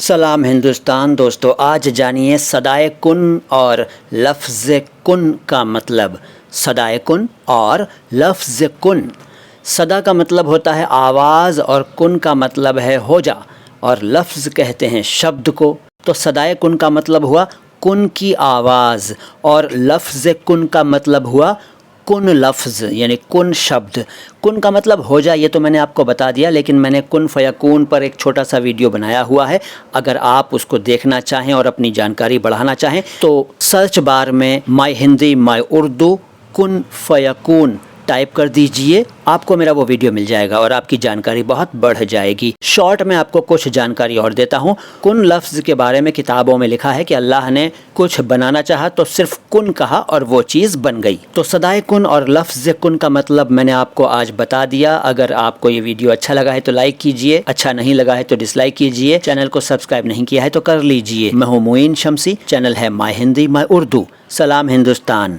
سلام ہندوستان دوستو، آج جانیے صدائے کن اور لفظ کن کا مطلب۔ صدائے کن اور لفظ کن۔ صدا کا مطلب ہوتا ہے آواز اور کن کا مطلب ہے ہو جا، اور لفظ کہتے ہیں شبد کو۔ تو صدائے کن کا مطلب ہوا کن کی آواز، اور لفظ کن کا مطلب ہوا کن لفظ یعنی کن شبد۔ کن کا مطلب ہو جا یہ تو میں نے آپ کو بتا دیا، لیکن میں نے کن فیکون پر ایک چھوٹا سا ویڈیو بنایا ہوا ہے۔ اگر آپ اس کو دیکھنا چاہیں اور اپنی جانکاری بڑھانا چاہیں تو سرچ بار میں مائی ہندی مائی اردو کن فیکون ٹائپ کر دیجئے، آپ کو میرا وہ ویڈیو مل جائے گا اور آپ کی جانکاری بہت بڑھ جائے گی۔ شارٹ میں آپ کو کچھ جانکاری اور دیتا ہوں۔ کن لفظ کے بارے میں کتابوں میں لکھا ہے کہ اللہ نے کچھ بنانا چاہا تو صرف کن کہا اور وہ چیز بن گئی۔ تو صدائے کن اور لفظ کن کا مطلب میں نے آپ کو آج بتا دیا۔ اگر آپ کو یہ ویڈیو اچھا لگا ہے تو لائک کیجئے، اچھا نہیں لگا ہے تو ڈس لائک کیجئے، چینل کو سبسکرائب نہیں کیا ہے تو کر لیجئے۔ میں ہوں معین شمسی، چینل ہے مائی ہندی مائی اردو۔ سلام ہندوستان۔